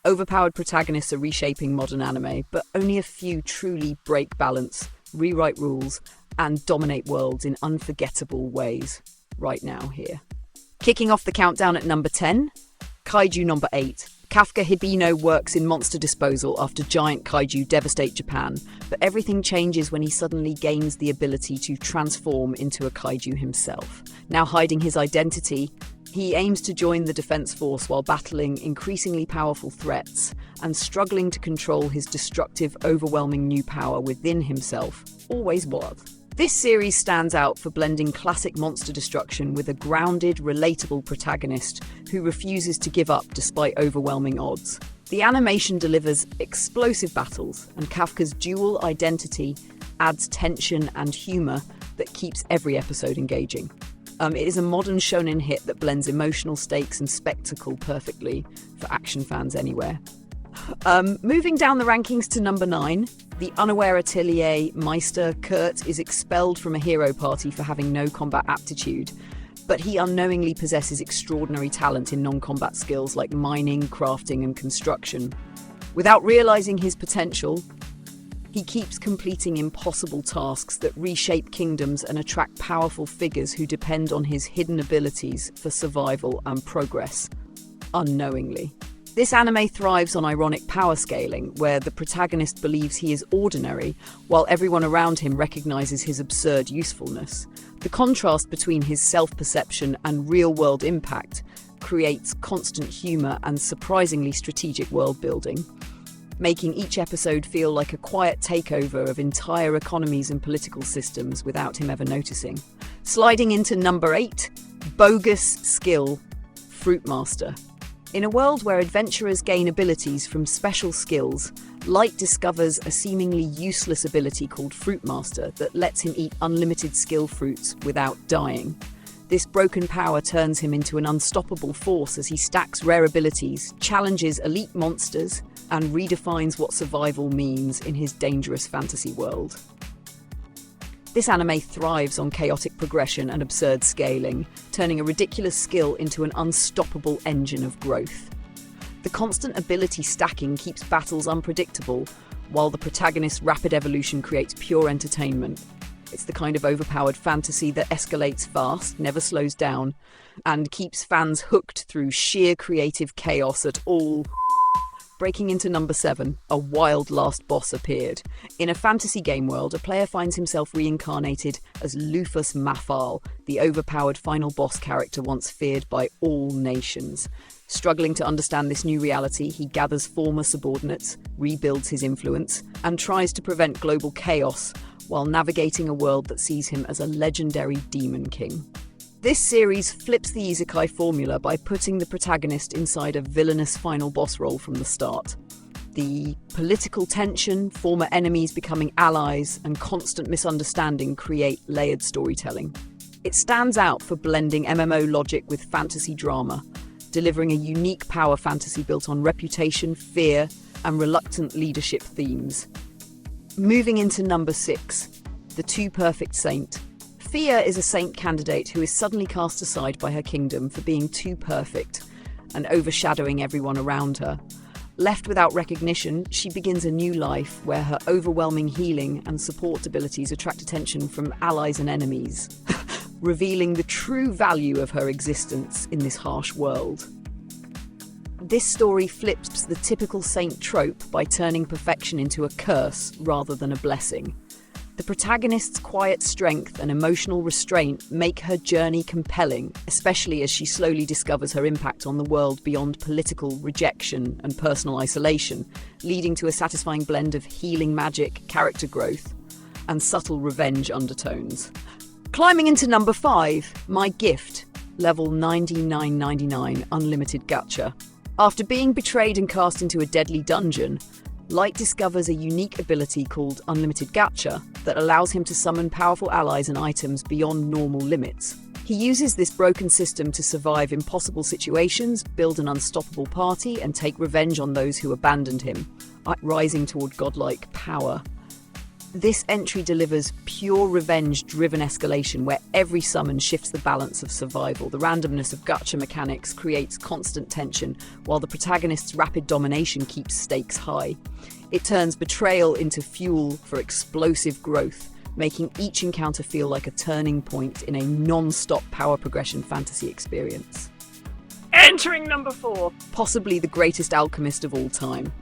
Overpowered protagonists are reshaping modern anime, but only a few truly break balance, rewrite rules, and dominate worlds in unforgettable ways. Right now, here. Kicking off the countdown at number 10, Kaiju number 8. Kafka Hibino works in monster disposal after giant kaiju devastate Japan, but everything changes when he suddenly gains the ability to transform into a kaiju himself. Now hiding his identity, he aims to join the defense force while battling increasingly powerful threats and struggling to control his destructive, overwhelming new power within himself. Always was. This series stands out for blending classic monster destruction with a grounded, relatable protagonist who refuses to give up despite overwhelming odds. The animation delivers explosive battles, and Kafka's dual identity adds tension and humor that keeps every episode engaging. It is a modern shonen hit that blends emotional stakes and spectacle perfectly for action fans anywhere. Moving down the rankings to number 9, the unaware Atelier Meister Kurt is expelled from a hero party for having no combat aptitude, but he unknowingly possesses extraordinary talent in non-combat skills like mining, crafting, and construction. Without realizing his potential, he keeps completing impossible tasks that reshape kingdoms and attract powerful figures who depend on his hidden abilities for survival and progress, unknowingly. This anime thrives on ironic power scaling, where the protagonist believes he is ordinary, while everyone around him recognizes his absurd usefulness. The contrast between his self-perception and real-world impact creates constant humor and surprisingly strategic world-building, making each episode feel like a quiet takeover of entire economies and political systems without him ever noticing. Sliding into number 8, Bogus Skill, Fruit Master. In a world where adventurers gain abilities from special skills, Light discovers a seemingly useless ability called Fruit Master that lets him eat unlimited skill fruits without dying. This broken power turns him into an unstoppable force as he stacks rare abilities, challenges elite monsters, and redefines what survival means in his dangerous fantasy world. This anime thrives on chaotic progression and absurd scaling, turning a ridiculous skill into an unstoppable engine of growth. The constant ability stacking keeps battles unpredictable, while the protagonist's rapid evolution creates pure entertainment. It's the kind of overpowered fantasy that escalates fast, never slows down, and keeps fans hooked through sheer creative chaos at all. Breaking into number 7, a wild last boss appeared. In a fantasy game world, a player finds himself reincarnated as Lufus Mafal, the overpowered final boss character once feared by all nations. Struggling to understand this new reality, he gathers former subordinates, rebuilds his influence, and tries to prevent global chaos while navigating a world that sees him as a legendary demon king. This series flips the isekai formula by putting the protagonist inside a villainous final boss role from the start. The political tension, former enemies becoming allies, and constant misunderstanding create layered storytelling. It stands out for blending MMO logic with fantasy drama, delivering a unique power fantasy built on reputation, fear, and reluctant leadership themes. Moving into number 6, The Too Perfect Saint. Fia is a saint candidate who is suddenly cast aside by her kingdom for being too perfect and overshadowing everyone around her. Left without recognition, she begins a new life where her overwhelming healing and support abilities attract attention from allies and enemies, revealing the true value of her existence in this harsh world. This story flips the typical saint trope by turning perfection into a curse rather than a blessing. The protagonist's quiet strength and emotional restraint make her journey compelling, especially as she slowly discovers her impact on the world beyond political rejection and personal isolation, leading to a satisfying blend of healing magic, character growth, and subtle revenge undertones. Climbing into number 5, My Gift, level 99.99 Unlimited Gacha. After being betrayed and cast into a deadly dungeon, Light discovers a unique ability called Unlimited Gacha that allows him to summon powerful allies and items beyond normal limits. He uses this broken system to survive impossible situations, build an unstoppable party, and take revenge on those who abandoned him, rising toward godlike power. This entry delivers pure revenge-driven escalation where every summon shifts the balance of survival. The randomness of gacha mechanics creates constant tension, while the protagonist's rapid domination keeps stakes high. It turns betrayal into fuel for explosive growth, making each encounter feel like a turning point in a non-stop power progression fantasy experience. Entering number 4. Possibly the greatest alchemist of all time.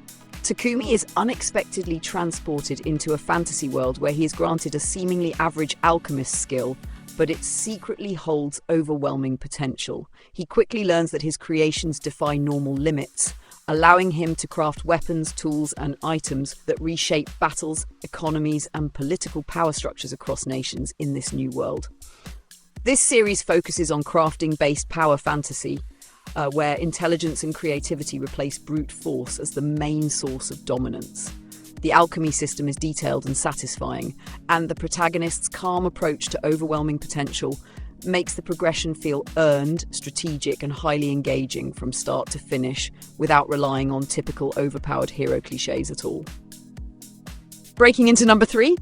Takumi is unexpectedly transported into a fantasy world where he is granted a seemingly average alchemist skill, but it secretly holds overwhelming potential. He quickly learns that his creations defy normal limits, allowing him to craft weapons, tools, and items that reshape battles, economies, and political power structures across nations in this new world. This series focuses on crafting-based power fantasy, where intelligence and creativity replace brute force as the main source of dominance. The alchemy system is detailed and satisfying, and the protagonist's calm approach to overwhelming potential makes the progression feel earned, strategic, and highly engaging from start to finish, without relying on typical overpowered hero cliches at all. Breaking into number 3?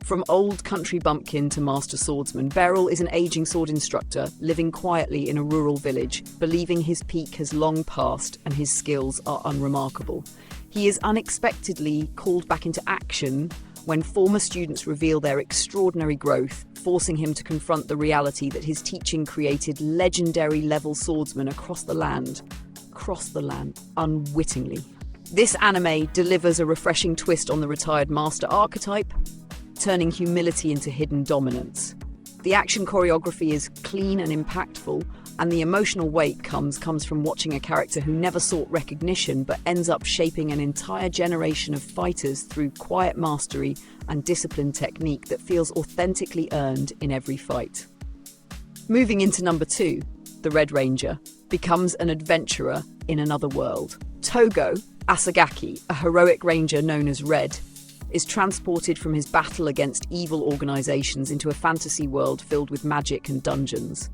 From old country bumpkin to master swordsman, Beryl is an aging sword instructor living quietly in a rural village, believing his peak has long passed and his skills are unremarkable. He is unexpectedly called back into action when former students reveal their extraordinary growth, forcing him to confront the reality that his teaching created legendary level swordsmen across the land, unwittingly. This anime delivers a refreshing twist on the retired master archetype, turning humility into hidden dominance. The action choreography is clean and impactful, and the emotional weight comes from watching a character who never sought recognition but ends up shaping an entire generation of fighters through quiet mastery and disciplined technique that feels authentically earned in every fight. Moving into number 2, the Red Ranger becomes an adventurer in another world. Togo Asagaki, a heroic ranger known as Red, is transported from his battle against evil organizations into a fantasy world filled with magic and dungeons.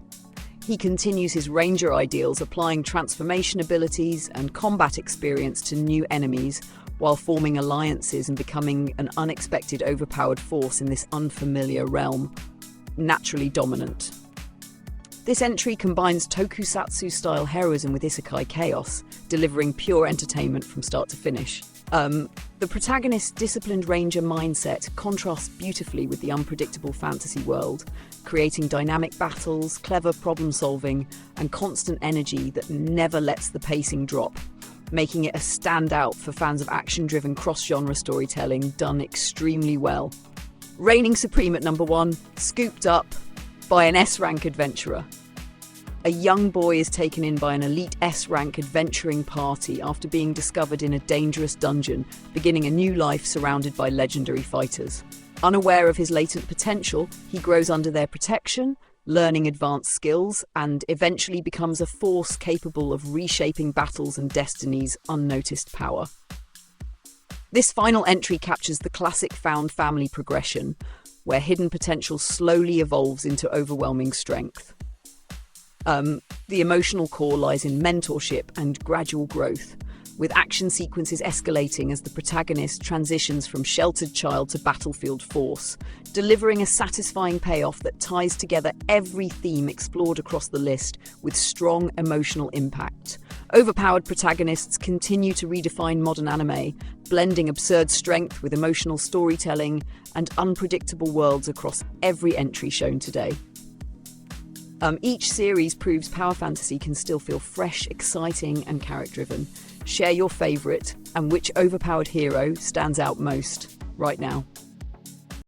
He continues his ranger ideals, applying transformation abilities and combat experience to new enemies, while forming alliances and becoming an unexpected overpowered force in this unfamiliar realm, naturally dominant. This entry combines tokusatsu-style heroism with isekai chaos, delivering pure entertainment from start to finish. The protagonist's disciplined ranger mindset contrasts beautifully with the unpredictable fantasy world, creating dynamic battles, clever problem-solving, and constant energy that never lets the pacing drop, making it a standout for fans of action-driven cross-genre storytelling done extremely well. Reigning supreme at number 1, scooped up by an S-rank adventurer. A young boy is taken in by an elite S-rank adventuring party after being discovered in a dangerous dungeon, beginning a new life surrounded by legendary fighters. Unaware of his latent potential, he grows under their protection, learning advanced skills, and eventually becomes a force capable of reshaping battles and destinies' unnoticed power. This final entry captures the classic found family progression, where hidden potential slowly evolves into overwhelming strength. The emotional core lies in mentorship and gradual growth, with action sequences escalating as the protagonist transitions from sheltered child to battlefield force, delivering a satisfying payoff that ties together every theme explored across the list with strong emotional impact. Overpowered protagonists continue to redefine modern anime, blending absurd strength with emotional storytelling and unpredictable worlds across every entry shown today. Each series proves power fantasy can still feel fresh, exciting, and character-driven. Share your favourite and which overpowered hero stands out most right now.